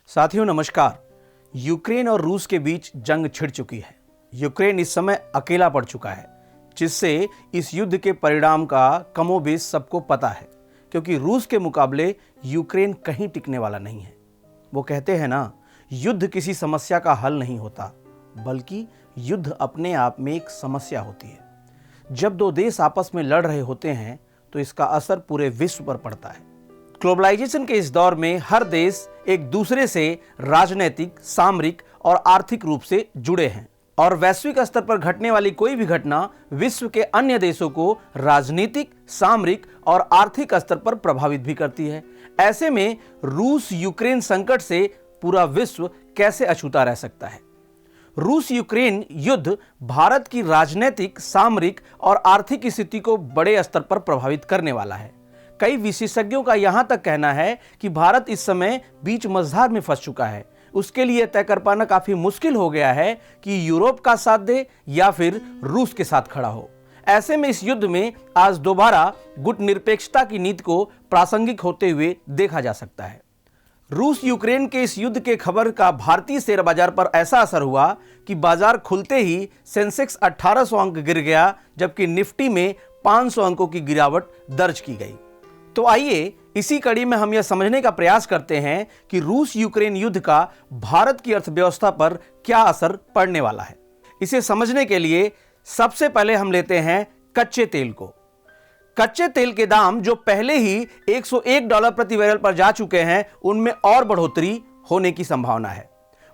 साथियों नमस्कार। यूक्रेन और रूस के बीच जंग छिड़ चुकी है। यूक्रेन इस समय अकेला पड़ चुका है, जिससे इस युद्ध के परिणाम का कमोबेश सबको पता है, क्योंकि रूस के मुकाबले यूक्रेन कहीं टिकने वाला नहीं है। वो कहते हैं ना, युद्ध किसी समस्या का हल नहीं होता, बल्कि युद्ध अपने आप में एक समस्या होती है। जब दो देश आपस में लड़ रहे होते हैं तो इसका असर पूरे विश्व पर पड़ता है। ग्लोबलाइजेशन के इस दौर में हर देश एक दूसरे से राजनीतिक, सामरिक और आर्थिक रूप से जुड़े हैं, और वैश्विक स्तर पर घटने वाली कोई भी घटना विश्व के अन्य देशों को राजनीतिक, सामरिक और आर्थिक स्तर पर प्रभावित भी करती है। ऐसे में रूस यूक्रेन संकट से पूरा विश्व कैसे अछूता रह सकता है? रूस यूक्रेन युद्ध भारत की राजनीतिक, सामरिक और आर्थिक स्थिति को बड़े स्तर पर प्रभावित करने वाला है। कई विशेषज्ञों का यहां तक कहना है कि भारत इस समय बीच मझधार में फंस चुका है। उसके लिए तय कर पाना काफी मुश्किल हो गया है कि यूरोप का साथ दे या फिर रूस के साथ खड़ा हो। ऐसे में इस युद्ध में आज दोबारा गुटनिरपेक्षता की नीति को प्रासंगिक होते हुए देखा जा सकता है। रूस यूक्रेन के इस युद्ध के खबर का भारतीय शेयर बाजार पर ऐसा असर हुआ कि बाजार खुलते ही सेंसेक्स 1800 अंक गिर गया, जबकि निफ्टी में 500 अंकों की गिरावट दर्ज की गई। तो आइए इसी कड़ी में हम यह समझने का प्रयास करते हैं कि रूस यूक्रेन युद्ध का भारत की अर्थव्यवस्था पर क्या असर पड़ने वाला है। इसे समझने के लिए सबसे पहले हम लेते हैं कच्चे तेल को। कच्चे तेल के दाम जो पहले ही $101 प्रति बैरल पर जा चुके हैं, उनमें और बढ़ोतरी होने की संभावना है।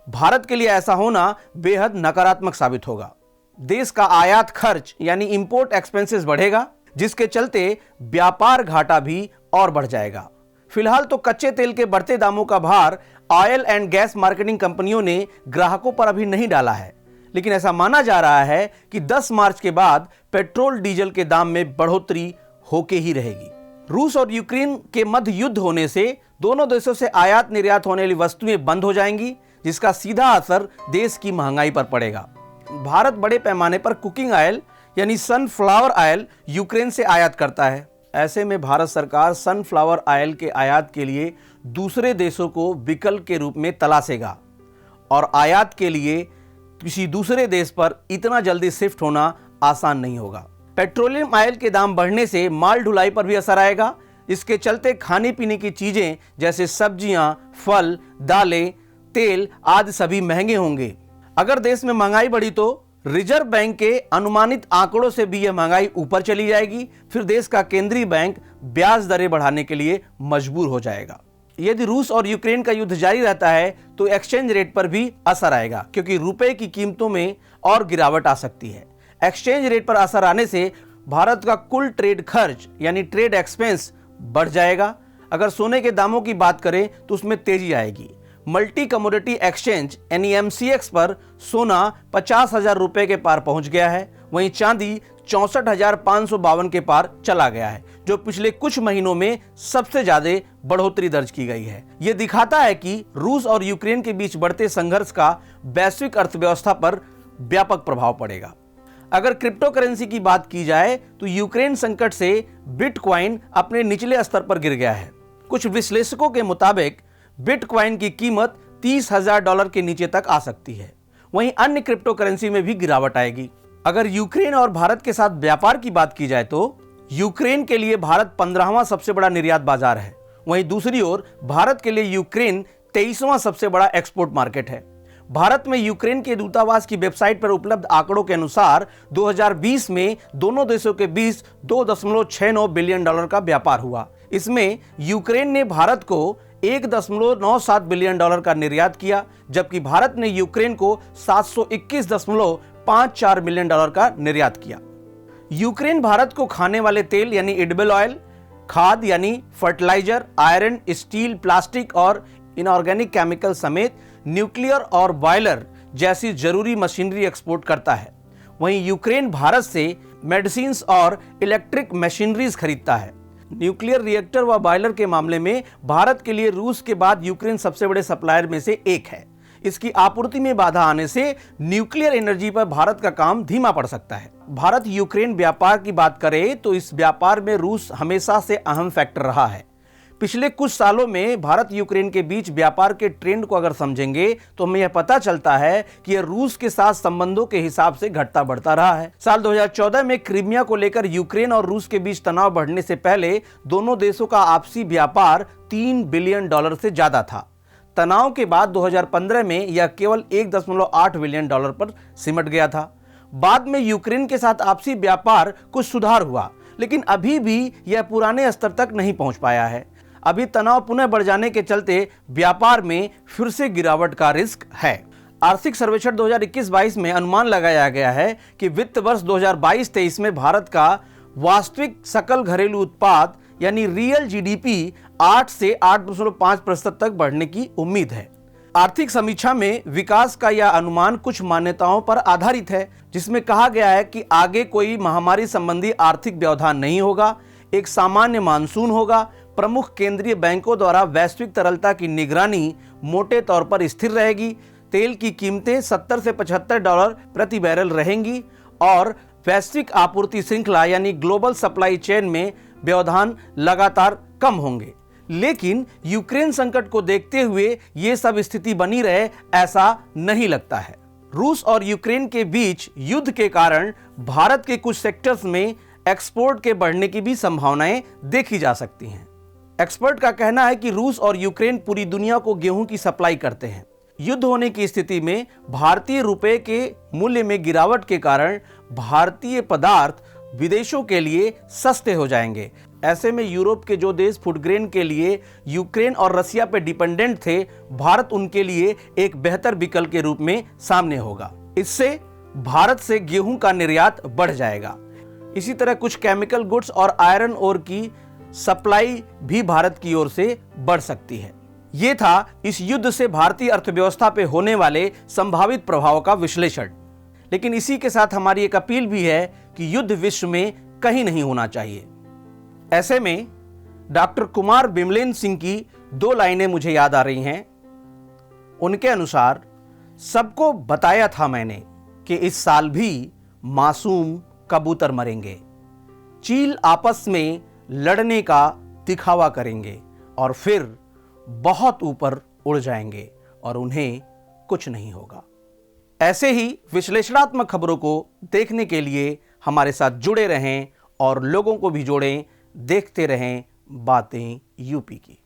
भारत के लिए ऐसा होना बेहद नकारात्मक साबित होगा। देश का आयात खर्च यानी इंपोर्ट एक्सपेंसेस बढ़ेगा, जिसके चलते व्यापार घाटा भी और बढ़ जाएगा। फिलहाल तो कच्चे तेल के बढ़ते दामों का भार ऑयल एंड गैस मार्केटिंग कंपनियों ने ग्राहकों पर अभी नहीं डाला है, लेकिन ऐसा माना जा रहा है कि 10 मार्च के बाद पेट्रोल डीजल के दाम में बढ़ोतरी होके ही रहेगी। रूस और यूक्रेन के मध्य युद्ध होने से दोनों देशों से आयात निर्यात होने वाली वस्तुएं बंद हो जाएंगी, जिसका सीधा असर देश की महंगाई पर पड़ेगा। भारत बड़े पैमाने पर कुकिंग ऑयल यानी सनफ्लावर ऑयल यूक्रेन से आयात करता है। ऐसे में भारत सरकार सनफ्लावर ऑयल के आयात के लिए दूसरे देशों को विकल्प के रूप में तलाशेगा, और आयात के लिए किसी दूसरे देश पर इतना जल्दी शिफ्ट होना आसान नहीं होगा। पेट्रोलियम ऑयल के दाम बढ़ने से माल ढुलाई पर भी असर आएगा। इसके चलते खाने पीने की चीजें जैसे सब्जियां, फल, दालें, तेल आदि सभी महंगे होंगे। अगर देश में महंगाई बढ़ी तो रिजर्व बैंक के अनुमानित आंकड़ों से भी यह महंगाई ऊपर चली जाएगी। फिर देश का केंद्रीय बैंक ब्याज दरें बढ़ाने के लिए मजबूर हो जाएगा। यदि रूस और यूक्रेन का युद्ध जारी रहता है तो एक्सचेंज रेट पर भी असर आएगा, क्योंकि रुपए की कीमतों में और गिरावट आ सकती है। एक्सचेंज रेट पर असर आने से भारत का कुल ट्रेड खर्च यानी ट्रेड एक्सपेंस बढ़ जाएगा। अगर सोने के दामों की बात करें तो उसमें तेजी आएगी। मल्टी कमोडिटी एक्सचेंज यानी MCX पर सोना 50,000 रुपए के पार पहुंच गया है, वहीं चांदी 64,552 के पार चला गया है, जो पिछले कुछ महीनों में सबसे ज्यादा बढ़ोतरी दर्ज की गई है। यह दिखाता है कि रूस और यूक्रेन के बीच बढ़ते संघर्ष का वैश्विक अर्थव्यवस्था पर व्यापक प्रभाव पड़ेगा। अगर क्रिप्टो करेंसी की बात की जाए तो यूक्रेन संकट से बिटकॉइन अपने निचले स्तर पर गिर गया है। कुछ विश्लेषकों के मुताबिक बिटकॉइन की कीमत $30,000 के नीचे तक आ सकती है। वहीं अन्य क्रिप्टो करेंसी में भी गिरावट आएगी। अगर यूक्रेन और भारत के साथ व्यापार की बात की जाए तो यूक्रेन के लिए भारत 15वां सबसे बड़ा निर्यात बाजार है। वहीं दूसरी ओर भारत के लिए यूक्रेन 23वां सबसे बड़ा एक्सपोर्ट मार्केट है। भारत में यूक्रेन के दूतावास की वेबसाइट पर उपलब्ध आंकड़ों के अनुसार 2020 में दोनों देशों के बीच $2.69 बिलियन का व्यापार हुआ। इसमें यूक्रेन ने भारत को $1.97 बिलियन का निर्यात किया, जबकि भारत ने यूक्रेन को $721.54 मिलियन का निर्यात किया। यूक्रेन भारत को खाने वाले तेल यानी एडिबल ऑयल, खाद यानी फर्टिलाइजर, आयरन, स्टील, प्लास्टिक और इनऑर्गेनिक केमिकल समेत न्यूक्लियर और बॉयलर जैसी जरूरी मशीनरी एक्सपोर्ट करता है। वहीं यूक्रेन भारत से मेडिसिन और इलेक्ट्रिक मशीनरीज खरीदता है। न्यूक्लियर रिएक्टर व बॉयलर के मामले में भारत के लिए रूस के बाद यूक्रेन सबसे बड़े सप्लायर में से एक है। इसकी आपूर्ति में बाधा आने से न्यूक्लियर एनर्जी पर भारत का काम धीमा पड़ सकता है। भारत यूक्रेन व्यापार की बात करें तो इस व्यापार में रूस हमेशा से अहम फैक्टर रहा है। पिछले कुछ सालों में भारत यूक्रेन के बीच व्यापार के ट्रेंड को अगर समझेंगे तो हमें यह पता चलता है कि यह रूस के साथ संबंधों के हिसाब से घटता बढ़ता रहा है। साल 2014 में क्रीमिया को लेकर यूक्रेन और रूस के बीच तनाव बढ़ने से पहले दोनों देशों का आपसी व्यापार $3 बिलियन से ज्यादा था। तनाव के बाद 2015 में यह केवल $1.8 बिलियन पर सिमट गया था। बाद में यूक्रेन के साथ आपसी व्यापार कुछ सुधार हुआ, लेकिन अभी भी यह पुराने स्तर तक नहीं पहुंच पाया है। अभी तनाव पुनः बढ़ जाने के चलते व्यापार में फिर से गिरावट का रिस्क है। आर्थिक सर्वेक्षण 2021-22 में अनुमान लगाया गया है कि वित्त वर्ष 2022-23 में भारत का वास्तविक सकल घरेलू उत्पाद यानी रियल जीडीपी 8 से 8.5% तक बढ़ने की उम्मीद है। आर्थिक समीक्षा में विकास का यह अनुमान कुछ मान्यताओं पर आधारित है, जिसमें कहा गया है कि आगे कोई महामारी संबंधी आर्थिक व्यवधान नहीं होगा, एक सामान्य मानसून होगा, प्रमुख केंद्रीय बैंकों द्वारा वैश्विक तरलता की निगरानी मोटे तौर पर स्थिर रहेगी, तेल की कीमतें $70 से $75 प्रति बैरल रहेंगी और वैश्विक आपूर्ति श्रृंखला यानी ग्लोबल सप्लाई चेन में व्यवधान लगातार कम होंगे। लेकिन यूक्रेन संकट को देखते हुए ये सब स्थिति बनी रहे ऐसा नहीं लगता है। रूस और यूक्रेन के बीच युद्ध के कारण भारत के कुछ सेक्टर्स में एक्सपोर्ट के बढ़ने की भी संभावनाएं देखी जा सकती हैं। एक्सपर्ट का कहना है कि रूस और यूक्रेन पूरी दुनिया को गेहूं की सप्लाई करते हैं। युद्ध होने की स्थिति में भारतीय रुपए के मूल्य में गिरावट के कारण भारतीय पदार्थ विदेशों के लिए सस्ते हो जाएंगे। ऐसे में यूरोप के जो देश फूड ग्रेन के लिए यूक्रेन और रसिया पर डिपेंडेंट थे, भारत उनके लिए एक बेहतर विकल्प के रूप में सामने होगा। इससे भारत से गेहूं का निर्यात बढ़ जाएगा। इसी तरह कुछ केमिकल गुड्स और आयरन ओर की सप्लाई भी भारत की ओर से बढ़ सकती है। यह था इस युद्ध से भारतीय अर्थव्यवस्था पे होने वाले संभावित प्रभाव का विश्लेषण। लेकिन इसी के साथ हमारी एक अपील भी है कि युद्ध विश्व में कहीं नहीं होना चाहिए। ऐसे में डॉक्टर कुमार बिमलेन सिंह की 2 लाइनें मुझे याद आ रही हैं। उनके अनुसार, सबको बताया था मैंने कि इस साल भी मासूम कबूतर मरेंगे, चील आपस में लड़ने का दिखावा करेंगे और फिर बहुत ऊपर उड़ जाएंगे और उन्हें कुछ नहीं होगा। ऐसे ही विश्लेषणात्मक खबरों को देखने के लिए हमारे साथ जुड़े रहें और लोगों को भी जोड़ें। देखते रहें बातें यूपी की।